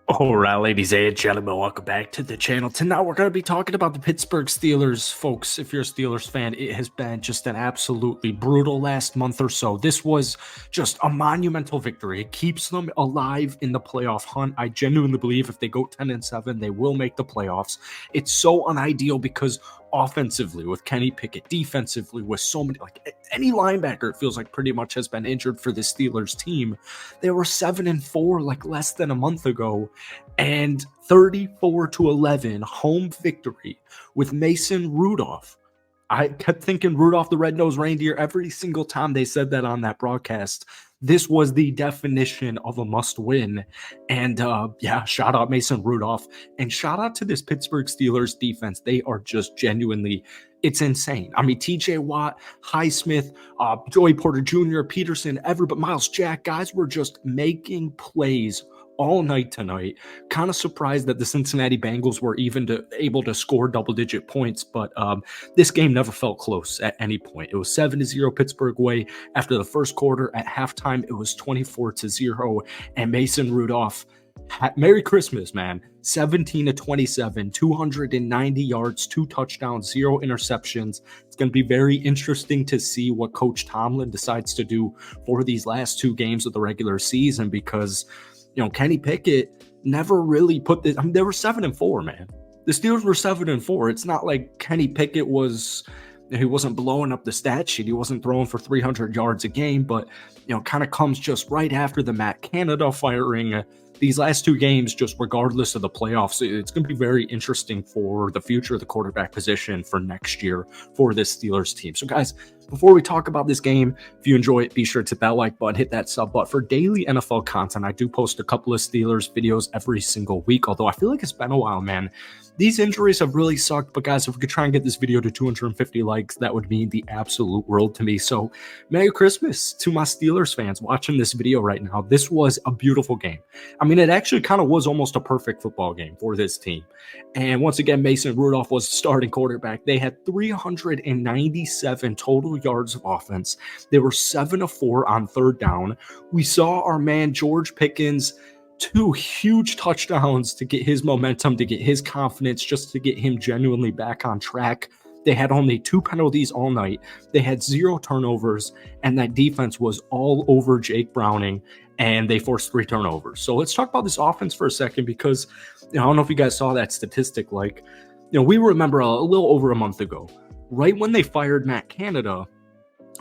All right, ladies and gentlemen, welcome back to the channel. Tonight, we're going to be talking about the Pittsburgh Steelers. Folks, if you're a Steelers fan, it has been just an absolutely brutal last month or so. This was just a monumental victory. It keeps them alive in the playoff hunt. I genuinely believe if they go 10-7, they will make the playoffs. It's so unideal because offensively with Kenny Pickett, defensively with so many, like any linebacker, it feels like pretty much has been injured for the Steelers team. They were 7-4 like less than a month ago, and 34-11 home victory with Mason Rudolph. I kept thinking Rudolph the Red-Nosed Reindeer every single time they said that on that broadcast. This was the definition of a must-win. And yeah, shout out Mason Rudolph. And shout out to this Pittsburgh Steelers defense. They are just genuinely, it's insane. I mean, TJ Watt, Highsmith, Joey Porter Jr., Peterson, everybody, Miles Jack, guys were just making plays all night tonight. Kind of surprised that the Cincinnati Bengals were even able to score double-digit points, but this game never felt close at any point. It was 7-0 Pittsburgh way after the first quarter. At halftime, it was 24-0, and Mason Rudolph, Merry Christmas, man. 17-27, 290 yards, 2 touchdowns, 0 interceptions. It's going to be very interesting to see what Coach Tomlin decides to do for these last 2 games of the regular season because Kenny Pickett never really put this. I mean, they were 7-4, man. The Steelers were 7-4. It's not like Kenny Pickett he wasn't blowing up the stat sheet. He wasn't throwing for 300 yards a game, but, kind of comes just right after the Matt Canada firing. These last 2 games, just regardless of the playoffs, it's going to be very interesting for the future of the quarterback position for next year for this Steelers team. So, guys, before we talk about this game, if you enjoy it, be sure to hit that like button, hit that sub button. For daily NFL content, I do post a couple of Steelers videos every single week, although I feel like it's been a while, man. These injuries have really sucked, but guys, if we could try and get this video to 250 likes, that would mean the absolute world to me. So, Merry Christmas to my Steelers fans watching this video right now. This was a beautiful game. I mean, it actually kind of was almost a perfect football game for this team. And once again, Mason Rudolph was starting quarterback. They had 397 total yards of offense. They were 7-4 on third down. We saw our man George Pickens 2 huge touchdowns to get his momentum, to get his confidence, just to get him genuinely back on track. They had only 2 penalties all night. They had 0 turnovers, and that defense was all over Jake Browning, and they forced 3 turnovers. So let's talk about this offense for a second because I don't know if you guys saw that statistic. We remember a little over a month ago, right when they fired Matt Canada,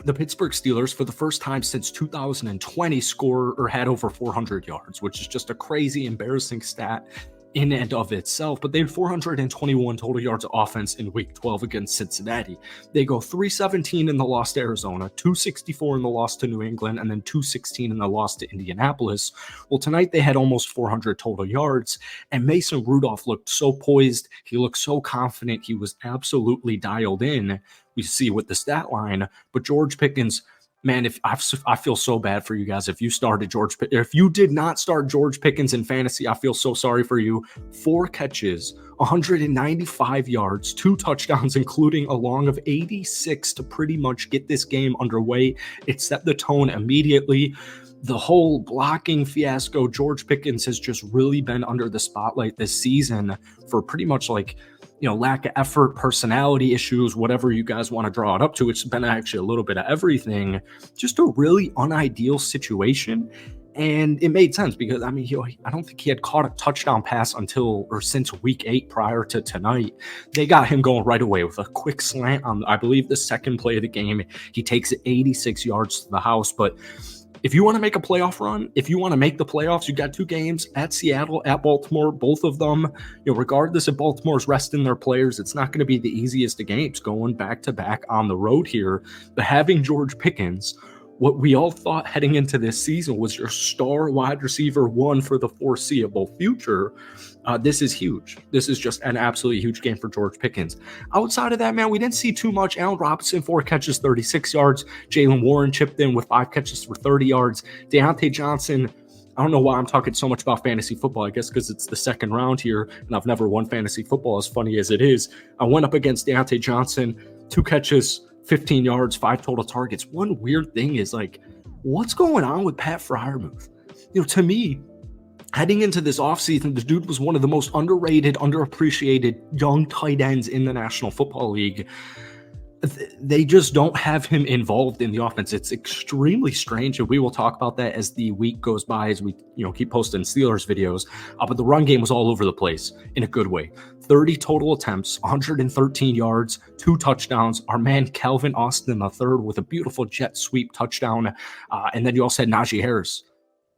the Pittsburgh Steelers, for the first time since 2020, scored or had over 400 yards, which is just a crazy, embarrassing stat in and of itself. But they had 421 total yards of offense in Week 12 against Cincinnati. They go 317 in the loss to Arizona, 264 in the loss to New England, and then 216 in the loss to Indianapolis. Well, tonight they had almost 400 total yards, and Mason Rudolph looked so poised. He looked so confident. He was absolutely dialed in. We see with the stat line, but George Pickens, man, I feel so bad for you guys. If you did not start George Pickens in fantasy, I feel so sorry for you. 4 catches, 195 yards, 2 touchdowns, including a long of 86 to pretty much get this game underway. It set the tone immediately. The whole blocking fiasco, George Pickens has just really been under the spotlight this season for pretty much lack of effort, personality issues, whatever you guys want to draw it up to. It's been actually a little bit of everything. Just a really unideal situation. And it made sense because, I don't think he had caught a touchdown pass since Week 8 prior to tonight. They got him going right away with a quick slant on, I believe, the second play of the game. He takes it 86 yards to the house. But if you want to make a playoff run, if you want to make the playoffs, you got 2 games at Seattle, at Baltimore, both of them, regardless if Baltimore's resting their players, it's not going to be the easiest of games going back to back on the road here. But having George Pickens, what we all thought heading into this season was your star wide receiver 1 for the foreseeable future. This is huge. This is just an absolutely huge game for George Pickens. Outside of that, man, we didn't see too much. Allen Robinson, 4 catches, 36 yards. Jalen Warren chipped in with 5 catches for 30 yards. Deontay Johnson, I don't know why I'm talking so much about fantasy football. I guess because it's the second round here, and I've never won fantasy football, as funny as it is. I went up against Deontay Johnson, 2 catches, 15 yards, 5 total targets. One weird thing is, what's going on with Pat Freiermuth? To me, Heading into this offseason, the dude was one of the most underrated, underappreciated young tight ends in the National Football League. They just don't have him involved in the offense. It's extremely strange, and we will talk about that as the week goes by, as we keep posting Steelers videos. But the run game was all over the place in a good way. 30 total attempts, 113 yards, 2 touchdowns. Our man Calvin Austin III with a beautiful jet sweep touchdown, and then you also had Najee Harris.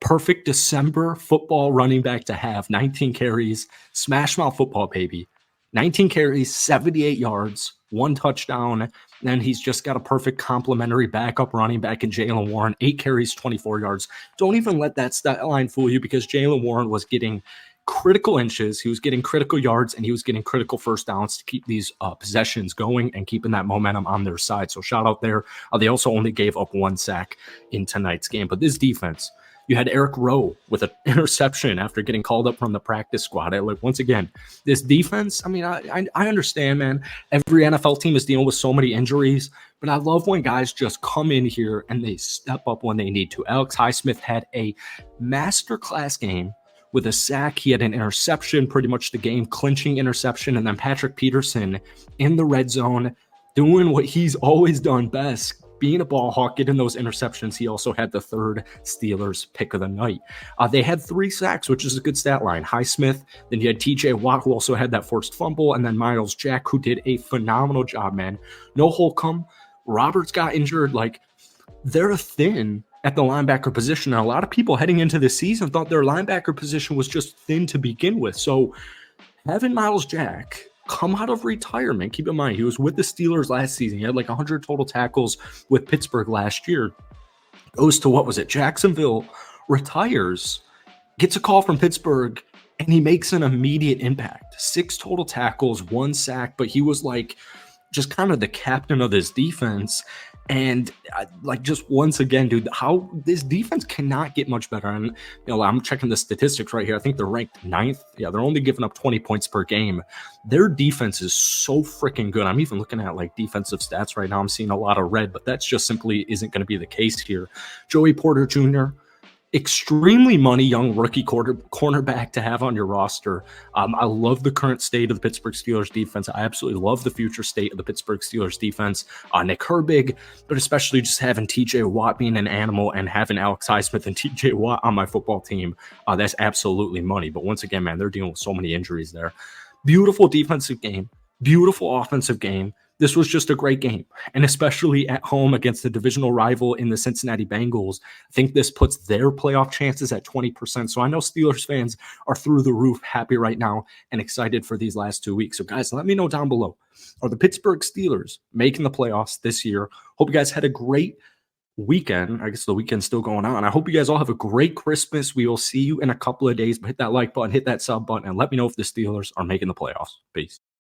Perfect December football running back to have. 19 carries, smash mouth football, baby. 19 carries, 78 yards, 1 touchdown. Then he's just got a perfect complementary backup running back in Jaylen Warren. 8 carries, 24 yards. Don't even let that stat line fool you, because Jaylen Warren was getting critical inches, he was getting critical yards, and he was getting critical first downs to keep these possessions going and keeping that momentum on their side. So shout out there. They also only gave up 1 sack in tonight's game. But this defense, you had Eric Rowe with an interception after getting called up from the practice squad. Once again, this defense, I understand, man. Every NFL team is dealing with so many injuries, but I love when guys just come in here and they step up when they need to. Alex Highsmith had a masterclass game with a sack. He had an interception, pretty much the game-clinching interception, and then Patrick Peterson in the red zone doing what he's always done best, being a ball hawk, getting those interceptions. He also had the 3rd Steelers pick of the night. They had 3 sacks, which is a good stat line. Highsmith, then you had TJ Watt, who also had that forced fumble, and then Myles Jack, who did a phenomenal job, man. No Holcomb. Roberts got injured. They're thin at the linebacker position. And a lot of people heading into this season thought their linebacker position was just thin to begin with. So having Myles Jack come out of retirement, keep in mind, he was with the Steelers last season. He had 100 total tackles with Pittsburgh last year. Goes to, Jacksonville, retires, gets a call from Pittsburgh, and he makes an immediate impact. 6 total tackles, 1 sack, but he was just kind of the captain of this defense. And just once again, dude, how this defense cannot get much better. And I'm checking the statistics right here. I think they're ranked 9th. Yeah, they're only giving up 20 points per game. Their defense is so freaking good. I'm even looking at defensive stats right now. I'm seeing a lot of red, but that's just simply isn't going to be the case here. Joey Porter Jr., extremely money young rookie cornerback to have on your roster. I love the current state of the Pittsburgh Steelers defense. I absolutely love the future state of the Pittsburgh Steelers defense. Nick Herbig, but especially just having TJ Watt being an animal and having Alex Highsmith and TJ Watt on my football team. That's absolutely money. But once again, man, they're dealing with so many injuries there. Beautiful defensive game, beautiful offensive game. This was just a great game, and especially at home against the divisional rival in the Cincinnati Bengals. I think this puts their playoff chances at 20%. So I know Steelers fans are through the roof happy right now and excited for these last 2 weeks. So guys, let me know down below. Are the Pittsburgh Steelers making the playoffs this year? Hope you guys had a great weekend. I guess the weekend's still going on. I hope you guys all have a great Christmas. We will see you in a couple of days. But hit that like button, hit that sub button, and let me know if the Steelers are making the playoffs. Peace.